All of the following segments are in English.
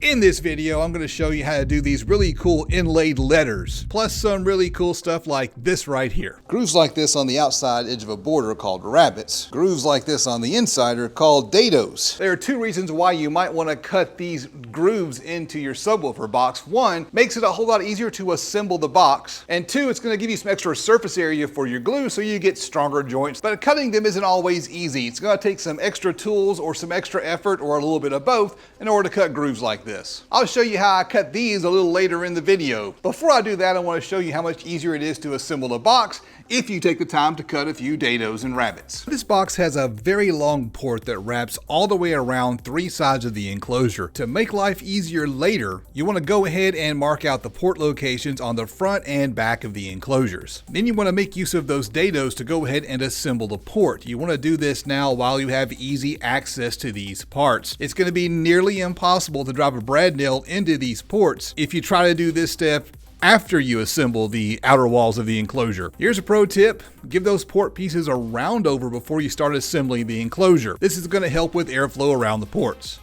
In this video, I'm going to show you how to do these really cool inlaid letters, plus some really cool stuff like this right here. Grooves like this on the outside edge of a board are called rabbets. Grooves like this on the inside are called dados. There are two reasons why you might want to cut these grooves into your subwoofer box. One, makes it a whole lot easier to assemble the box. And two, it's going to give you some extra surface area for your glue so you get stronger joints. But cutting them isn't always easy. It's going to take some extra tools or some extra effort or a little bit of both in order to cut grooves like this. I'll show you how I cut these a little later in the video. Before I do that, I want to show you how much easier it is to assemble a box if you take the time to cut a few dados and rabbets. This box has a very long port that wraps all the way around three sides of the enclosure. To make life easier later, you want to go ahead and mark out the port locations on the front and back of the enclosures. Then you want to make use of those dados to go ahead and assemble the port. You want to do this now while you have easy access to these parts. It's going to be nearly impossible to drive a brad nail into these ports if you try to do this step after you assemble the outer walls of the enclosure. Here's a pro tip: give those port pieces a round over before you start assembling the enclosure. This is going to help with airflow around the ports.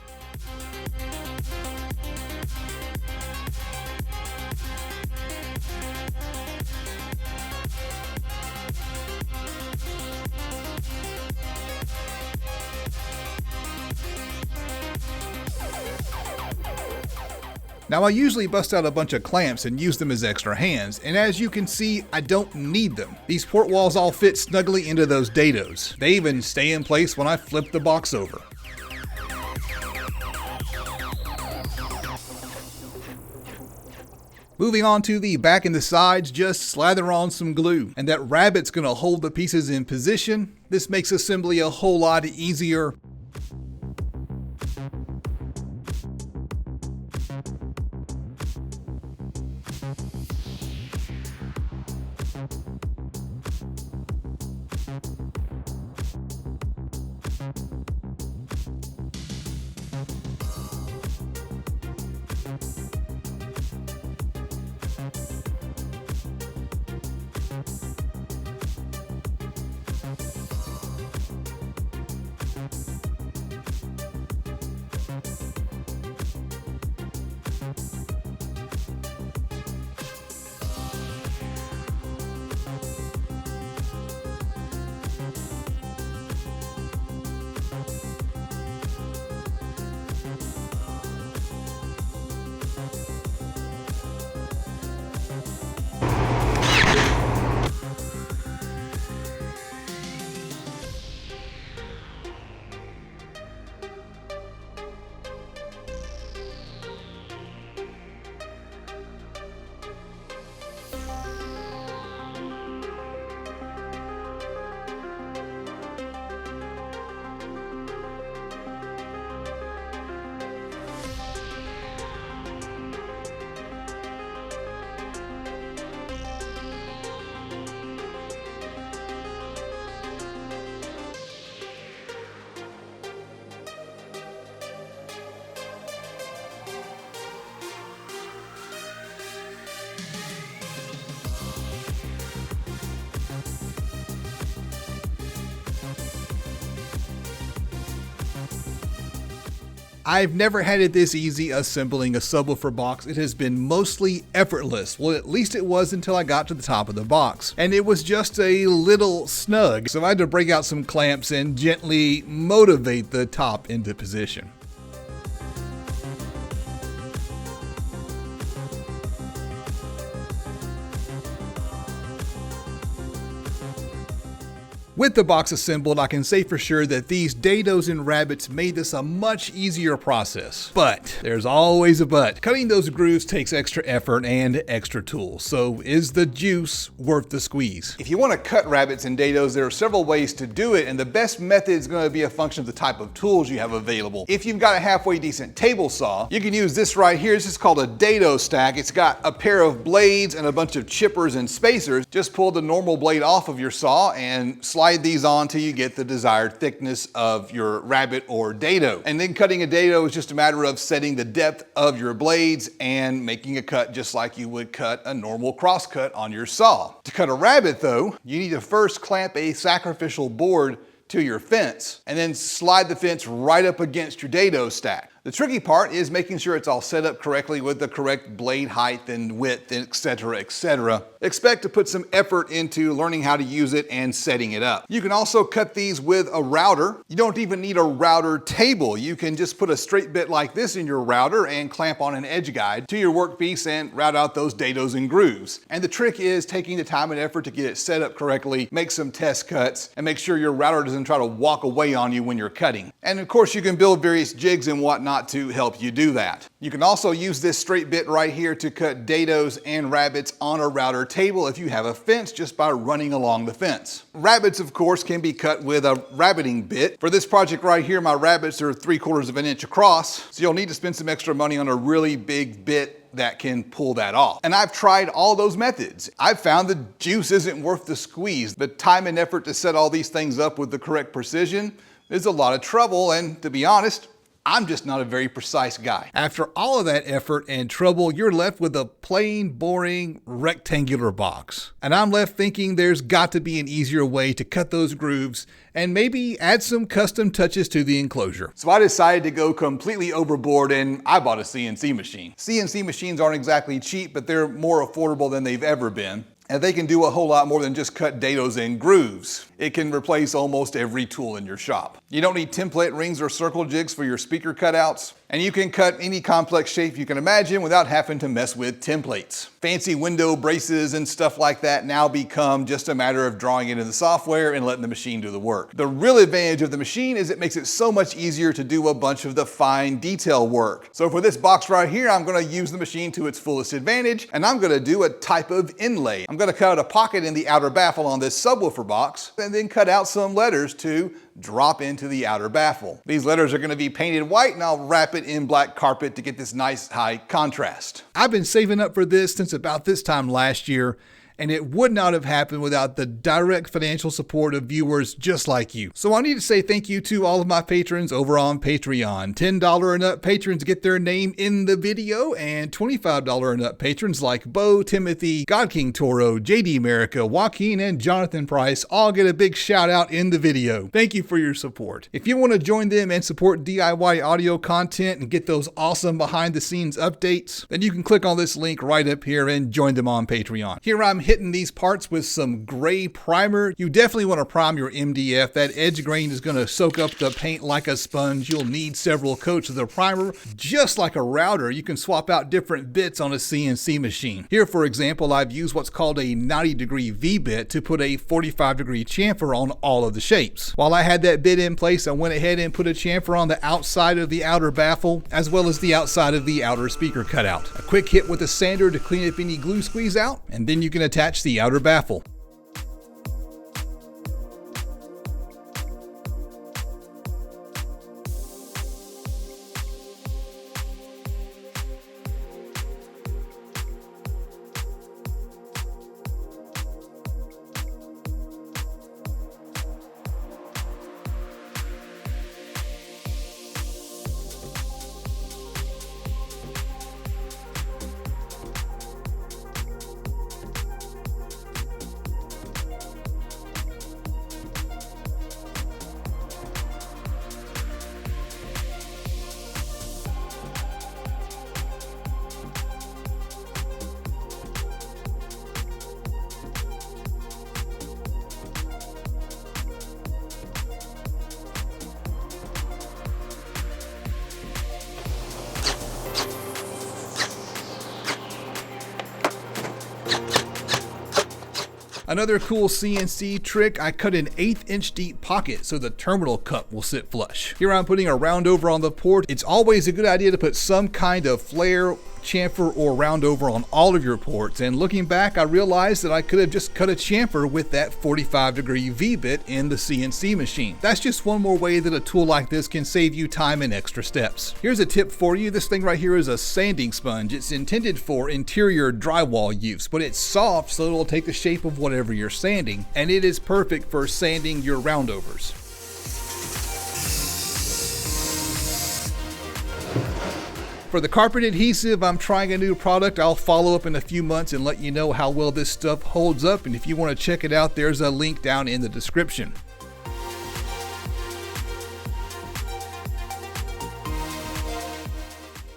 Now I usually bust out a bunch of clamps and use them as extra hands, and as you can see, I don't need them. These port walls all fit snugly into those dados. They even stay in place when I flip the box over. Moving on to the back and the sides, just slather on some glue, and that rabbit's gonna hold the pieces in position. This makes assembly a whole lot easier. I've never had it this easy assembling a subwoofer box. It has been mostly effortless. Well, at least it was until I got to the top of the box. And it was just a little snug. So I had to break out some clamps and gently motivate the top into position. With the box assembled, I can say for sure that these dados and rabbets made this a much easier process. But there's always a but. Cutting those grooves takes extra effort and extra tools. So is the juice worth the squeeze? If you want to cut rabbets and dados, there are several ways to do it, and the best method is going to be a function of the type of tools you have available. If you've got a halfway decent table saw, you can use this right here. This is called a dado stack. It's got a pair of blades and a bunch of chippers and spacers. Just pull the normal blade off of your saw and slide these on till you get the desired thickness of your rabbet or dado. And then cutting a dado is just a matter of setting the depth of your blades and making a cut just like you would cut a normal cross cut on your saw. To cut a rabbet though, you need to first clamp a sacrificial board to your fence and then slide the fence right up against your dado stack. The tricky part is making sure it's all set up correctly with the correct blade height and width, etc., etc. Expect to put some effort into learning how to use it and setting it up. You can also cut these with a router. You don't even need a router table. You can just put a straight bit like this in your router and clamp on an edge guide to your workpiece and route out those dados and grooves. And the trick is taking the time and effort to get it set up correctly, make some test cuts, and make sure your router doesn't try to walk away on you when you're cutting. And of course, you can build various jigs and whatnot to help you do that. You can also use this straight bit right here to cut dados and rabbits on a router table if you have a fence just by running along the fence. Rabbits, of course, can be cut with a rabbiting bit. For this project right here, my rabbits are 3/4 of an inch across, so you'll need to spend some extra money on a really big bit that can pull that off. And I've tried all those methods. I've found the juice isn't worth the squeeze. The time and effort to set all these things up with the correct precision is a lot of trouble, and to be honest, I'm just not a very precise guy. After all of that effort and trouble, you're left with a plain, boring, rectangular box. And I'm left thinking there's got to be an easier way to cut those grooves and maybe add some custom touches to the enclosure. So I decided to go completely overboard and I bought a CNC machine. CNC machines aren't exactly cheap, but they're more affordable than they've ever been. And they can do a whole lot more than just cut dados and grooves. It can replace almost every tool in your shop. You don't need template rings or circle jigs for your speaker cutouts. And you can cut any complex shape you can imagine without having to mess with templates. Fancy window braces and stuff like that now become just a matter of drawing it in the software and letting the machine do the work. The real advantage of the machine is it makes it so much easier to do a bunch of the fine detail work. So for this box right here, I'm gonna use the machine to its fullest advantage, and I'm gonna do a type of inlay. I'm gonna cut out a pocket in the outer baffle on this subwoofer box, and then cut out some letters to drop into the outer baffle. These letters are going to be painted white, and I'll wrap it in black carpet to get this nice high contrast. I've been saving up for this since about this time last year, and it would not have happened without the direct financial support of viewers just like you. So I need to say thank you to all of my patrons over on Patreon. $10 and up patrons get their name in the video, and $25 and up patrons like Bo, Timothy, God King Toro, JD America, Joaquin, and Jonathan Price all get a big shout out in the video. Thank you for your support. If you want to join them and support DIY audio content and get those awesome behind the scenes updates, then you can click on this link right up here and join them on Patreon. Here I'm hitting these parts with some gray primer. You definitely want to prime your MDF. That edge grain is going to soak up the paint like a sponge. You'll need several coats of the primer. Just like a router, you can swap out different bits on a CNC machine. Here, for example, I've used what's called a 90-degree V-bit to put a 45-degree chamfer on all of the shapes. While I had that bit in place, I went ahead and put a chamfer on the outside of the outer baffle, as well as the outside of the outer speaker cutout. A quick hit with a sander to clean up any glue squeeze out, and then you can attach the outer baffle. Another cool CNC trick, I cut an 1/8 inch deep pocket so the terminal cup will sit flush. Here I'm putting a round over on the port. It's always a good idea to put some kind of flare, chamfer, or round over on all of your ports, and looking back I realized that I could have just cut a chamfer with that 45-degree V-bit in the CNC machine. That's just one more way that a tool like this can save you time and extra steps. Here's a tip for you. This thing right here is a sanding sponge. It's intended for interior drywall use, but it's soft so it'll take the shape of whatever you're sanding, and it is perfect for sanding your roundovers. For the carpet adhesive, I'm trying a new product. I'll follow up in a few months and let you know how well this stuff holds up, and if you want to check it out, there's a link down in the description.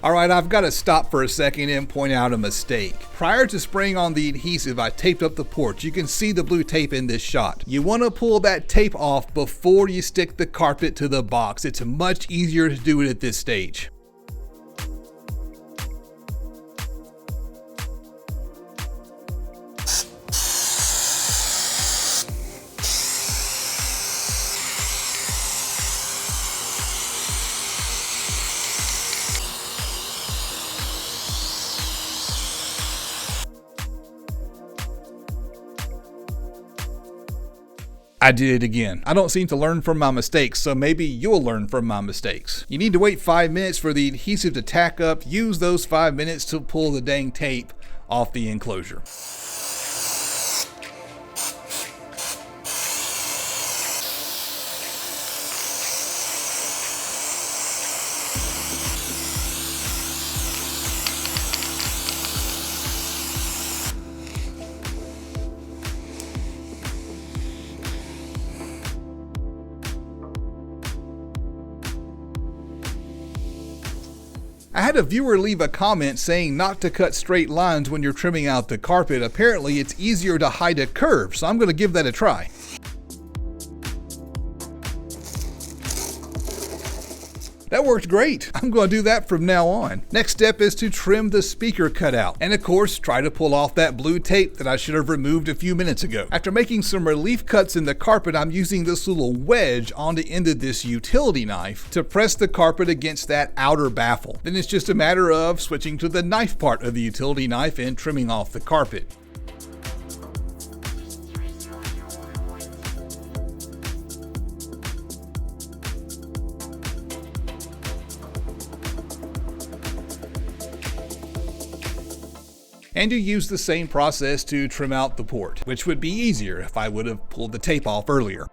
Alright, I've got to stop for a second and point out a mistake. Prior to spraying on the adhesive, I taped up the porch. You can see the blue tape in this shot. You want to pull that tape off before you stick the carpet to the box. It's much easier to do it at this stage. I did it again. I don't seem to learn from my mistakes, so maybe you'll learn from my mistakes. You need to wait 5 minutes for the adhesive to tack up. Use those 5 minutes to pull the dang tape off the enclosure. I had a viewer leave a comment saying not to cut straight lines when you're trimming out the carpet. Apparently it's easier to hide a curve, so I'm going to give that a try. That worked great. I'm going to do that from now on. Next step is to trim the speaker cutout. And of course, try to pull off that blue tape that I should have removed a few minutes ago. After making some relief cuts in the carpet, I'm using this little wedge on the end of this utility knife to press the carpet against that outer baffle. Then it's just a matter of switching to the knife part of the utility knife and trimming off the carpet. And you use the same process to trim out the port, which would be easier if I would have pulled the tape off earlier.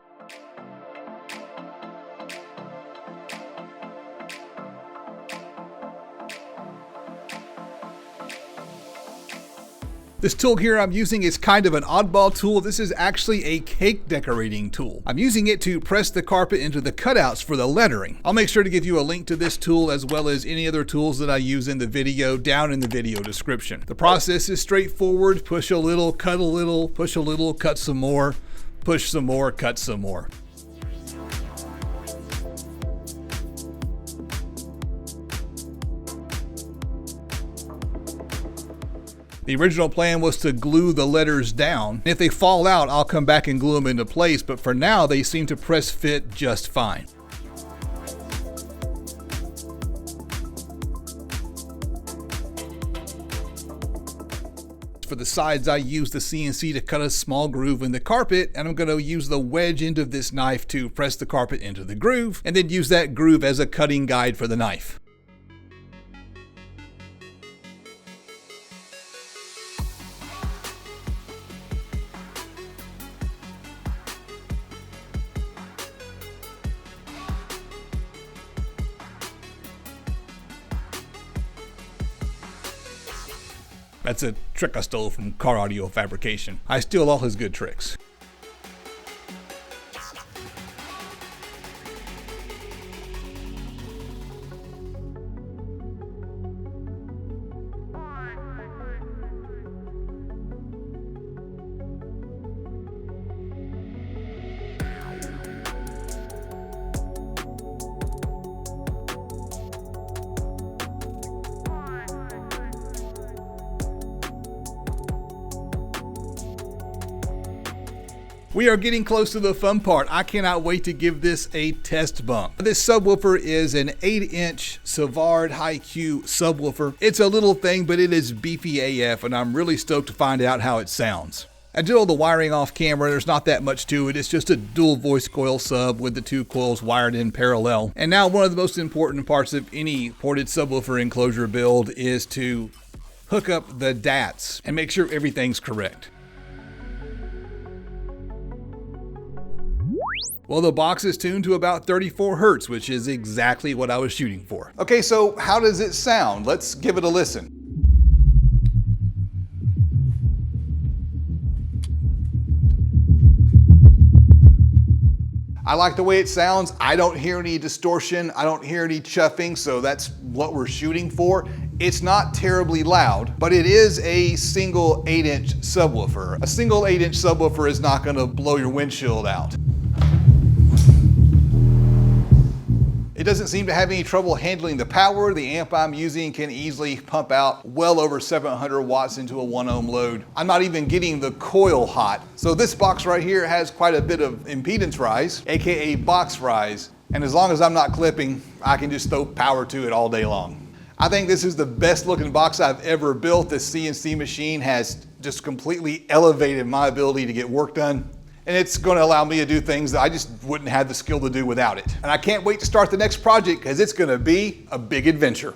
This tool here I'm using is kind of an oddball tool. This is actually a cake decorating tool. I'm using it to press the carpet into the cutouts for the lettering. I'll make sure to give you a link to this tool as well as any other tools that I use in the video down in the video description. The process is straightforward. Push a little, cut a little, push a little, cut some more, push some more, cut some more. The original plan was to glue the letters down. If they fall out, I'll come back and glue them into place, but for now they seem to press fit just fine. For the sides, I use the CNC to cut a small groove in the carpet, and I'm going to use the wedge end of this knife to press the carpet into the groove, and then use that groove as a cutting guide for the knife. That's a trick I stole from Car Audio Fabrication. I steal all his good tricks. We are getting close to the fun part. I cannot wait to give this a test bump. This subwoofer is an 8-inch Savard high-Q subwoofer. It's a little thing, but it is beefy AF, and I'm really stoked to find out how it sounds. I did all the wiring off camera. There's not that much to it. It's just a dual voice coil sub with the 2 coils wired in parallel. And now one of the most important parts of any ported subwoofer enclosure build is to hook up the DATs and make sure everything's correct. Well, the box is tuned to about 34 Hertz, which is exactly what I was shooting for. Okay, so how does it sound? Let's give it a listen. I like the way it sounds. I don't hear any distortion. I don't hear any chuffing, so that's what we're shooting for. It's not terribly loud, but it is a single 8-inch subwoofer. A single 8-inch subwoofer is not gonna blow your windshield out. It doesn't seem to have any trouble handling the power. The amp I'm using can easily pump out well over 700 watts into a 1 ohm load. I'm not even getting the coil hot. So this box right here has quite a bit of impedance rise, AKA box rise. And as long as I'm not clipping, I can just throw power to it all day long. I think this is the best looking box I've ever built. This CNC machine has just completely elevated my ability to get work done. And it's going to allow me to do things that I just wouldn't have the skill to do without it. And I can't wait to start the next project because it's going to be a big adventure.